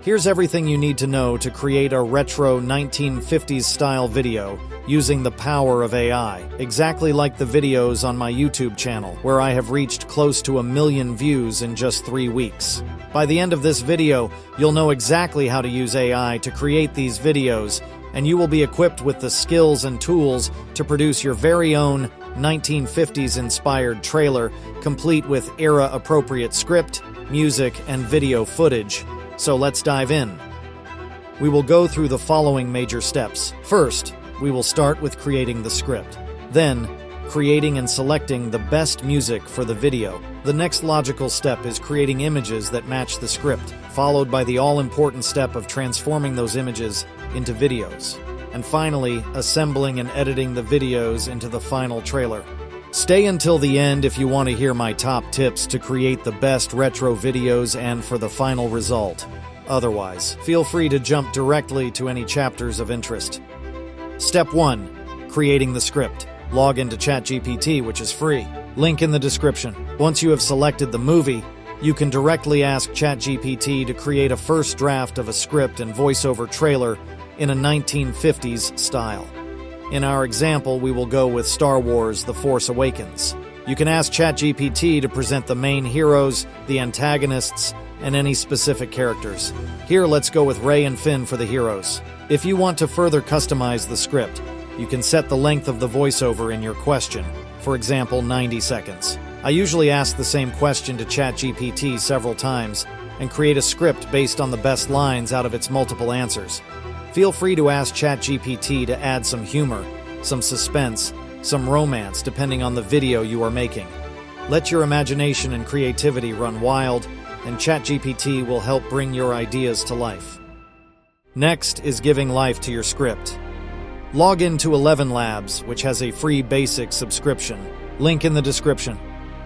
Here's everything you need to know to create a retro 1950s style video using the power of AI, exactly like the videos on my YouTube channel, where I have reached close to 1 million views in just 3 weeks. By the end of this video, you'll know exactly how to use AI to create these videos, and you will be equipped with the skills and tools to produce your very own 1950s-inspired trailer, complete with era-appropriate script, music, and video footage. So let's dive in. We will go through the following major steps. First, we will start with creating the script. Then, creating and selecting the best music for the video. The next logical step is creating images that match the script, followed by the all-important step of transforming those images into videos. And finally, assembling and editing the videos into the final trailer. Stay until the end if you want to hear my top tips to create the best retro videos and for the final result. Otherwise, feel free to jump directly to any chapters of interest. Step 1. Creating the script. Log into ChatGPT, which is free. Link in the description. Once you have selected the movie, you can directly ask ChatGPT to create a first draft of a script and voiceover trailer in a 1950s style. In our example, we will go with Star Wars: The Force Awakens. You can ask ChatGPT to present the main heroes, the antagonists, and any specific characters. Here, let's go with Rey and Finn for the heroes. If you want to further customize the script, you can set the length of the voiceover in your question, for example, 90 seconds. I usually ask the same question to ChatGPT several times and create a script based on the best lines out of its multiple answers. Feel free to ask ChatGPT to add some humor, some suspense, some romance, depending on the video you are making. Let your imagination and creativity run wild, and ChatGPT will help bring your ideas to life. Next is giving life to your script. Log into 11 Labs, which has a free basic subscription. Link in the description.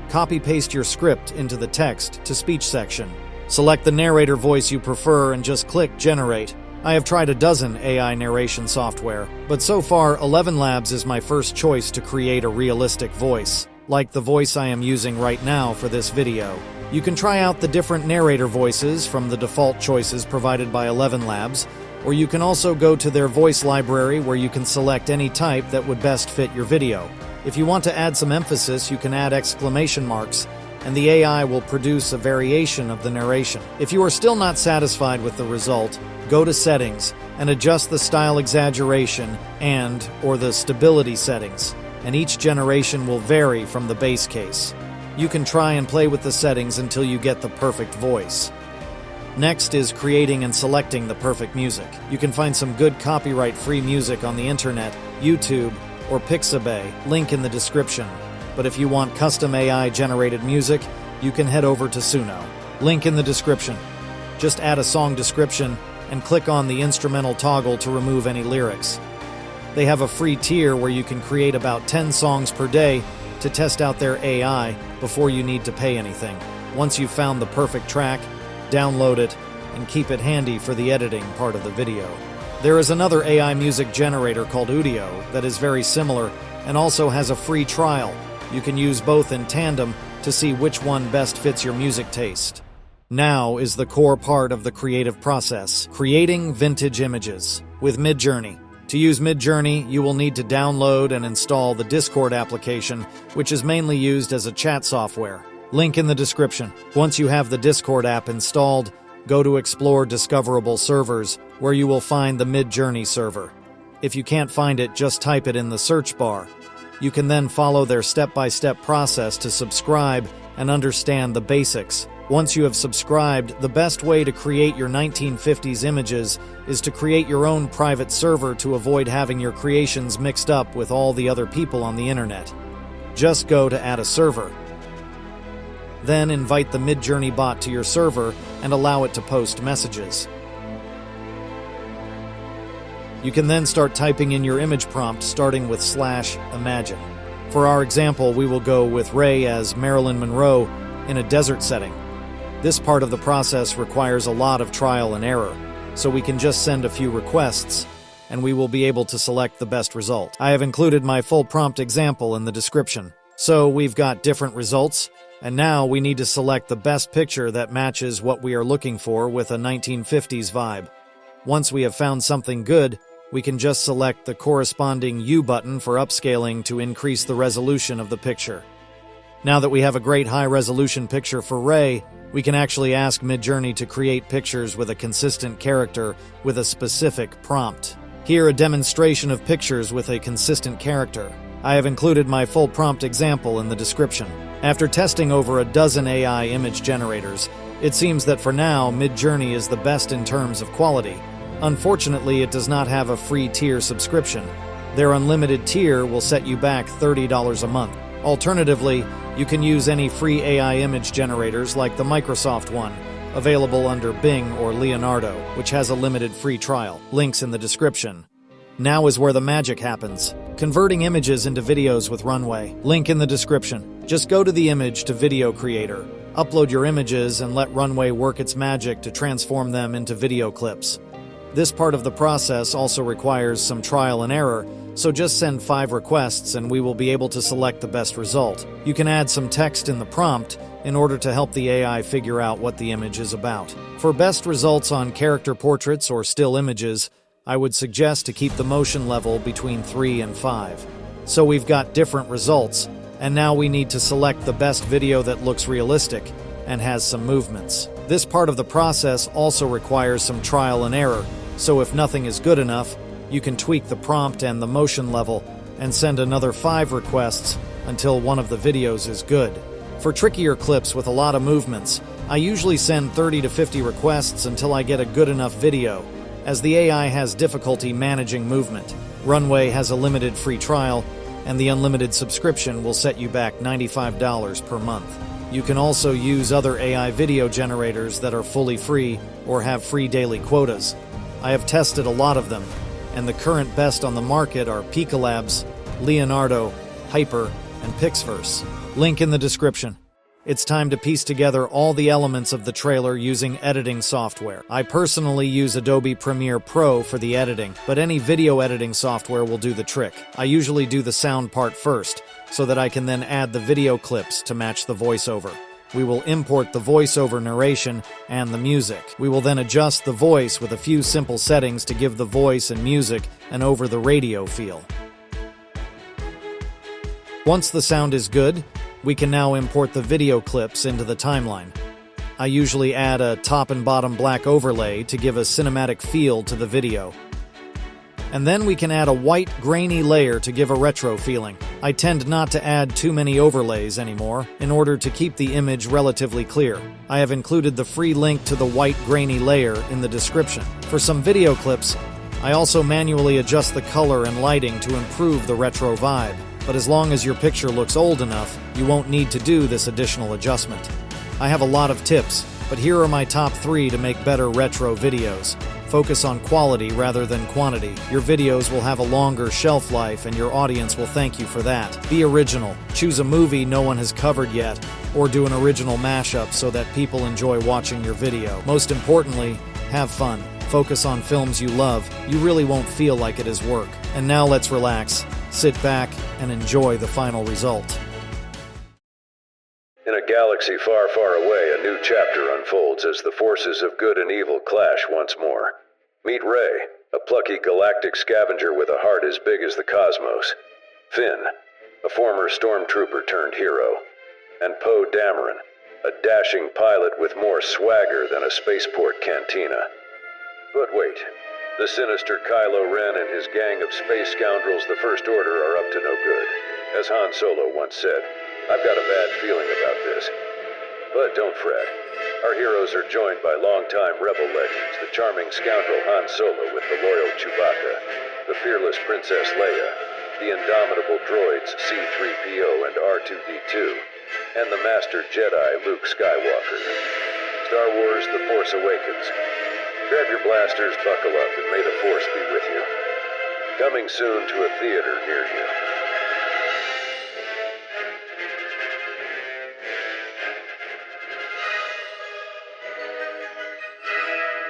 Copy-paste your script into the text-to-speech section. Select the narrator voice you prefer and just click Generate. I have tried a dozen AI narration software, but so far 11 Labs is my first choice to create a realistic voice, like the voice I am using right now for this video. You can try out the different narrator voices from the default choices provided by 11 Labs, or you can also go to their voice library where you can select any type that would best fit your video. If you want to add some emphasis, you can add exclamation marks, and the AI will produce a variation of the narration. If you are still not satisfied with the result, go to Settings and adjust the style exaggeration or the stability settings, and each generation will vary from the base case. You can try and play with the settings until you get the perfect voice. Next is creating and selecting the perfect music. You can find some good copyright-free music on the internet, YouTube, or Pixabay, link in the description. But if you want custom AI-generated music, you can head over to Suno. Link in the description. Just add a song description and click on the instrumental toggle to remove any lyrics. They have a free tier where you can create about 10 songs per day to test out their AI before you need to pay anything. Once you've found the perfect track, download it and keep it handy for the editing part of the video. There is another AI music generator called Udio that is very similar and also has a free trial. You can use both in tandem to see which one best fits your music taste. Now is the core part of the creative process, creating vintage images with Midjourney. To use Midjourney, you will need to download and install the Discord application, which is mainly used as a chat software. Link in the description. Once you have the Discord app installed, go to Explore Discoverable Servers, where you will find the Midjourney server. If you can't find it, just type it in the search bar. You can then follow their step-by-step process to subscribe and understand the basics. Once you have subscribed, the best way to create your 1950s images is to create your own private server to avoid having your creations mixed up with all the other people on the internet. Just go to Add a Server. Then invite the Midjourney bot to your server and allow it to post messages. You can then start typing in your image prompt starting with /imagine. For our example, we will go with Rey as Marilyn Monroe in a desert setting. This part of the process requires a lot of trial and error, so we can just send a few requests and we will be able to select the best result. I have included my full prompt example in the description. So we've got different results, And now we need to select the best picture that matches what we are looking for with a 1950s vibe. Once we have found something good, we can just select the corresponding U button for upscaling to increase the resolution of the picture. Now that we have a great high-resolution picture for Ray, we can actually ask Midjourney to create pictures with a consistent character with a specific prompt. Here, a demonstration of pictures with a consistent character. I have included my full prompt example in the description. After testing over a dozen AI image generators, it seems that for now, Midjourney is the best in terms of quality. Unfortunately, it does not have a free tier subscription. Their unlimited tier will set you back $30 a month. Alternatively, you can use any free AI image generators like the Microsoft one, available under Bing or Leonardo, which has a limited free trial. Links in the description. Now is where the magic happens. Converting images into videos with Runway. Link in the description. Just go to the image to video creator, upload your images, and let Runway work its magic to transform them into video clips. This part of the process also requires some trial and error, so just send 5 requests and we will be able to select the best result. You can add some text in the prompt in order to help the AI figure out what the image is about. For best results on character portraits or still images, I would suggest to keep the motion level between 3 and 5. So we've got different results, and now we need to select the best video that looks realistic and has some movements. This part of the process also requires some trial and error, so if nothing is good enough, you can tweak the prompt and the motion level and send another 5 requests until one of the videos is good. For trickier clips with a lot of movements, I usually send 30 to 50 requests until I get a good enough video, as the AI has difficulty managing movement. Runway has a limited free trial, and the unlimited subscription will set you back $95 per month. You can also use other AI video generators that are fully free or have free daily quotas. I have tested a lot of them, and the current best on the market are Picolabs, Leonardo, Hyper, and Pixverse. Link in the description. It's time to piece together all the elements of the trailer using editing software. I personally use Adobe Premiere Pro for the editing, but any video editing software will do the trick. I usually do the sound part first, so that I can then add the video clips to match the voiceover. We will import the voiceover narration and the music. We will then adjust the voice with a few simple settings to give the voice and music an over-the-radio feel. Once the sound is good, we can now import the video clips into the timeline. I usually add a top and bottom black overlay to give a cinematic feel to the video. And then we can add a white, grainy layer to give a retro feeling. I tend not to add too many overlays anymore, in order to keep the image relatively clear. I have included the free link to the white, grainy layer in the description. For some video clips, I also manually adjust the color and lighting to improve the retro vibe. But as long as your picture looks old enough, you won't need to do this additional adjustment. I have a lot of tips, but here are my top 3 to make better retro videos. Focus on quality rather than quantity. Your videos will have a longer shelf life and your audience will thank you for that. Be original. Choose a movie no one has covered yet, or do an original mashup so that people enjoy watching your video. Most importantly, have fun. Focus on films you love. You really won't feel like it is work. And now let's relax, sit back, and enjoy the final result. In a galaxy far, far away, a new chapter unfolds as the forces of good and evil clash once more. Meet Ray, a plucky galactic scavenger with a heart as big as the cosmos. Finn, a former stormtrooper turned hero. And Poe Dameron, a dashing pilot with more swagger than a spaceport cantina. But wait, the sinister Kylo Ren and his gang of space scoundrels, the First Order, are up to no good. As Han Solo once said, "I've got a bad feeling about this." But don't fret. Our heroes are joined by longtime rebel legends, the charming scoundrel Han Solo with the loyal Chewbacca, the fearless Princess Leia, the indomitable droids C-3PO and R2-D2, and the master Jedi Luke Skywalker. Star Wars: The Force Awakens. Grab your blasters, buckle up, and may the Force be with you. Coming soon to a theater near you.